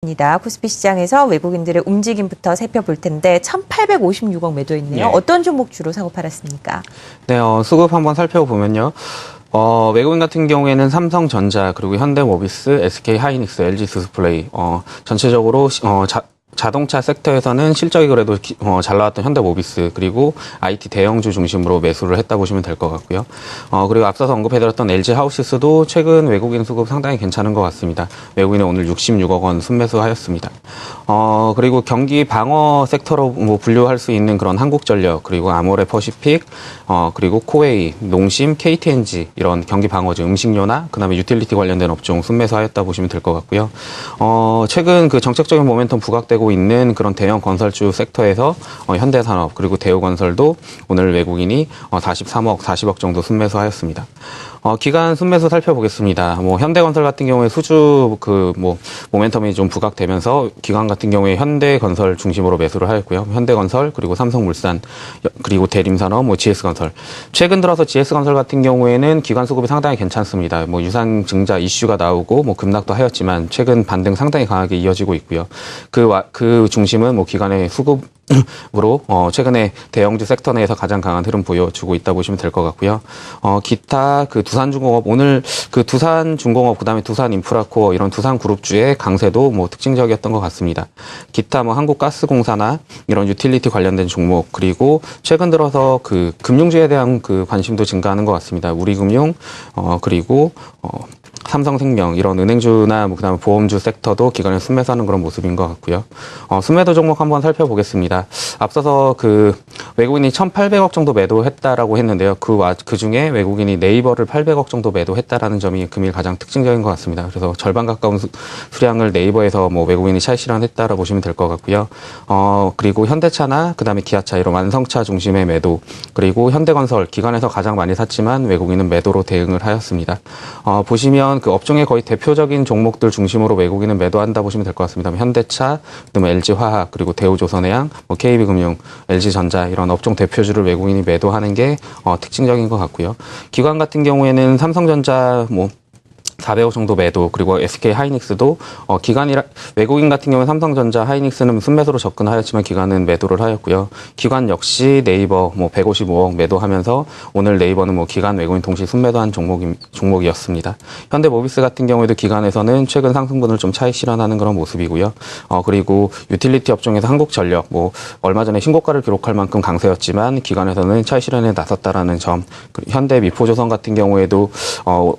코스피 시장에서 외국인들의 움직임부터 살펴볼 텐데 1,856억 매도했네요. 예. 어떤 종목 주로 사고 팔았습니까? 네, 수급 한번 살펴보면요. 외국인 같은 경우에는 삼성전자, 그리고 현대모비스, SK하이닉스, LG디스플레이, 전체적으로, 자동차 섹터에서는 실적이 그래도 잘 나왔던 현대모비스, 그리고 IT 대형주 중심으로 매수를 했다 보시면 될 것 같고요. 그리고 앞서서 언급해드렸던 LG하우시스도 최근 외국인 수급 상당히 괜찮은 것 같습니다. 외국인은 오늘 66억 원 순매수하였습니다. 그리고 경기 방어 섹터로 분류할 수 있는 그런 한국전력, 그리고 아모레퍼시픽, 그리고 코웨이, 농심, KTNG 이런 경기 방어주, 음식료나 그다음에 유틸리티 관련된 업종 순매수하였다 보시면 될 것 같고요. 최근 그 정책적인 모멘텀 부각되고 있는 그런 대형 건설주 섹터에서 현대산업, 그리고 대우건설도 오늘 외국인이 43억, 40억 정도 순매수하였습니다. 기간 순매수 살펴보겠습니다. 현대건설 같은 경우에 수주 모멘텀이 좀 부각되면서 기관 같은 경우에 현대건설 중심으로 매수를 하였고요. 현대건설, 그리고 삼성물산, 그리고 대림산업, GS건설. 최근 들어서 GS건설 같은 경우에는 기관 수급이 상당히 괜찮습니다. 유상 증자 이슈가 나오고 급락도 하였지만 최근 반등 상당히 강하게 이어지고 있고요. 그 중심은 기관의 수급으로 최근에 대형주 섹터 내에서 가장 강한 흐름 보여주고 있다 보시면 될 것 같고요. 기타 두산중공업, 오늘 두산중공업, 그다음에 두산인프라코어 이런 두산그룹주의 강세도 특징적이었던 것 같습니다. 기타 한국가스공사나 이런 유틸리티 관련된 종목, 그리고 최근 들어서 금융주에 대한 관심도 증가하는 것 같습니다. 우리금융, 그리고 삼성생명 이런 은행주나 그다음에 보험주 섹터도 기관에 순매수하는 그런 모습인 것 같고요. 순매도 종목 한번 살펴보겠습니다. 앞서서 외국인이 1,800억 정도 매도했다라고 했는데요. 그 중에 외국인이 네이버를 800억 정도 매도했다라는 점이 금일 가장 특징적인 것 같습니다. 그래서 절반 가까운 수량을 네이버에서 외국인이 차익 실현했다라고 보시면 될 것 같고요. 그리고 현대차나 그다음에 기아차 이런 완성차 중심의 매도, 그리고 현대건설 기관에서 가장 많이 샀지만 외국인은 매도로 대응을 하였습니다. 보시면 업종의 거의 대표적인 종목들 중심으로 외국인은 매도한다 보시면 될 것 같습니다. 현대차, 그다음에 LG화학, 그리고 대우조선해양, KB금융, LG전자 이런 업종 대표주를 외국인이 매도하는 게 특징적인 것 같고요. 기관 같은 경우에는 삼성전자 400억 정도 매도, 그리고 SK하이닉스도 외국인 같은 경우는 삼성전자, 하이닉스는 순매수로 접근하였지만 기관은 매도를 하였고요. 기관 역시 네이버 155억 매도하면서 오늘 네이버는 기관 외국인 동시 순매도한 종목이었습니다. 현대모비스 같은 경우에도 기관에서는 최근 상승분을 좀 차익 실현하는 그런 모습이고요. 그리고 유틸리티 업종에서 한국전력 얼마 전에 신고가를 기록할 만큼 강세였지만 기관에서는 차익 실현에 나섰다라는 점. 현대미포조선 같은 경우에도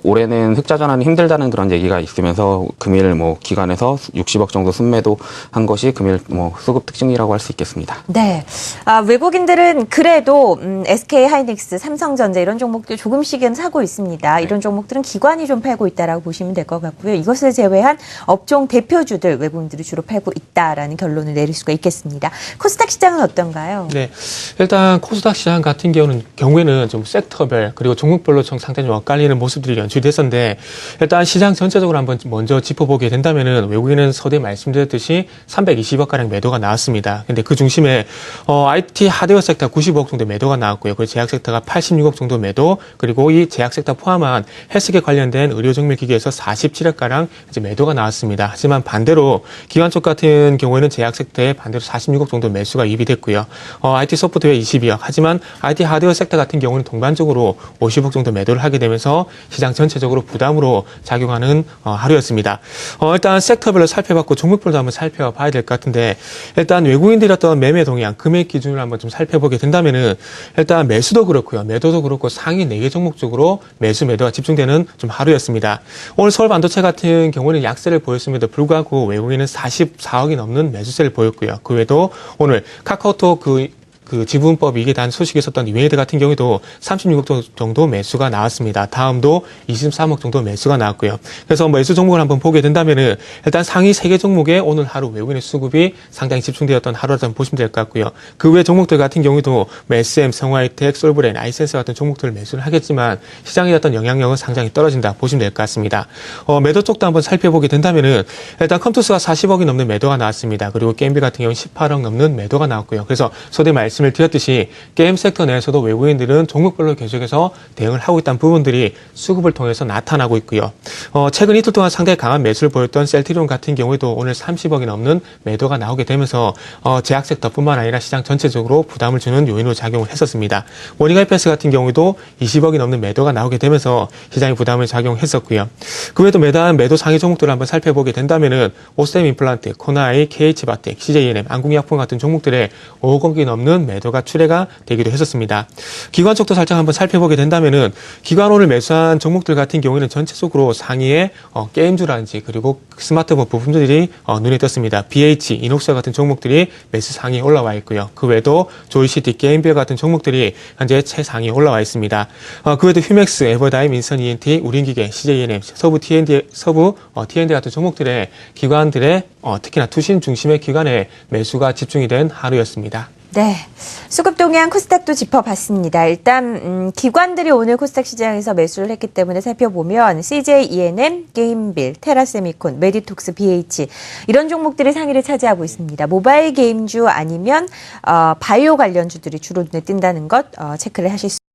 올해는 흑자 전환이 힘들다는 그런 얘기가 있으면서 금일 기관에서 60억 정도 순매도 한 것이 금일 수급 특징이라고 할 수 있겠습니다. 네. 외국인들은 그래도 SK하이닉스, 삼성전자 이런 종목들 조금씩은 사고 있습니다. 네. 이런 종목들은 기관이 좀 팔고 있다라고 보시면 될 것 같고요. 이것을 제외한 업종 대표주들 외국인들이 주로 팔고 있다라는 결론을 내릴 수가 있겠습니다. 코스닥 시장은 어떤가요? 네. 일단 코스닥 시장 같은 경우에는 좀 섹터별 그리고 종목별로 좀 상당히 좀 엇갈리는 모습들이 연출됐었는데, 일단 시장 전체적으로 한번 먼저 짚어보게 된다면은 외국인은 서두에 말씀드렸듯이 320억가량 매도가 나왔습니다. 근데 그 중심에 IT 하드웨어 섹터 90억 정도 매도가 나왔고요. 그리고 제약 섹터가 86억 정도 매도, 그리고 이 제약 섹터 포함한 헬스케어 관련된 의료 정밀 기기에서 47억가량 이제 매도가 나왔습니다. 하지만 반대로 기관 쪽 같은 경우에는 제약 섹터에 반대로 46억 정도 매수가 유입이 됐고요. IT 소프트웨어 22억. 하지만 IT 하드웨어 섹터 같은 경우는 동반적으로 50억 정도 매도를 하게 되면서 시장 전체적으로 부담으로 작용하는 하루였습니다. 일단 섹터별로 살펴봤고 종목별로 한번 살펴봐야 될 것 같은데, 일단 외국인들이 어떤 매매 동향, 금액 기준을 한번 좀 살펴보게 된다면은 일단 매수도 그렇고요, 매도도 그렇고 상위 4개 종목 쪽으로 매도가 집중되는 좀 하루였습니다. 오늘 서울 반도체 같은 경우는 약세를 보였음에도 불구하고 외국인은 44억이 넘는 매수세를 보였고요. 그 외에도 오늘 카카오톡 지분법 이게 단 소식이 있었던 이웨이드 같은 경우에도 36억 정도 매수가 나왔습니다. 다음도 23억 정도 매수가 나왔고요. 그래서 매수 종목을 한번 보게 된다면은 일단 상위 3개 종목에 오늘 하루 외국인의 수급이 상당히 집중되었던 하루라고 보시면 될 것 같고요. 그 외 종목들 같은 경우도 SM, 성화이텍, 솔브렌, 아이센스 같은 종목들을 매수를 하겠지만 시장의 어떤 영향력은 상당히 떨어진다 보시면 될 것 같습니다. 매도 쪽도 한번 살펴보게 된다면은 일단 컴투스가 40억이 넘는 매도가 나왔습니다. 그리고 게임비 같은 경우는 18억 넘는 매도가 나왔고요. 그래서 서두에 말씀 말씀을 드렸듯이 게임 섹터 내에서도 외국인들은 종목별로 계속해서 대응을 하고 있다는 부분들이 수급을 통해서 나타나고 있고요. 최근 이틀 동안 상당히 강한 매수를 보였던 셀트리온 같은 경우에도 오늘 30억이 넘는 매도가 나오게 되면서 제약 섹터뿐만 아니라 시장 전체적으로 부담을 주는 요인으로 작용을 했었습니다. 모닝아이패스 같은 경우에도 20억이 넘는 매도가 나오게 되면서 시장에 부담을 작용했었고요. 그 외에도 매도 상위 종목들을 한번 살펴보게 된다면은 오스템 임플란트, 코나이, KH바텍, CJNM, 안국약품 같은 종목들의 5억이 넘는 매도가 출회가 되기도 했었습니다. 기관 쪽도 살짝 한번 살펴보게 된다면은 기관 오늘 매수한 종목들 같은 경우에는 전체적으로 상위에 게임주라든지 그리고 스마트폰 부품들이 눈에 띄었습니다. BH, 이녹스 같은 종목들이 매수 상위에 올라와 있고요. 그 외에도 조이시티, 게임비어 같은 종목들이 현재 최상위에 올라와 있습니다. 그 외에도 휴맥스, 에버다임, 인선 ENT, 우린기계, CJNM, 서부 T&D 같은 종목들의 기관들의 특히나 투신 중심의 기관에 매수가 집중이 된 하루였습니다. 네. 수급 동향 코스닥도 짚어봤습니다. 일단 기관들이 오늘 코스닥 시장에서 매수를 했기 때문에 살펴보면 CJ ENM, 게임빌, 테라세미콘, 메디톡스, BH 이런 종목들이 상위를 차지하고 있습니다. 모바일 게임주 아니면 바이오 관련주들이 주로 눈에 띈다는 것 체크를 하실 수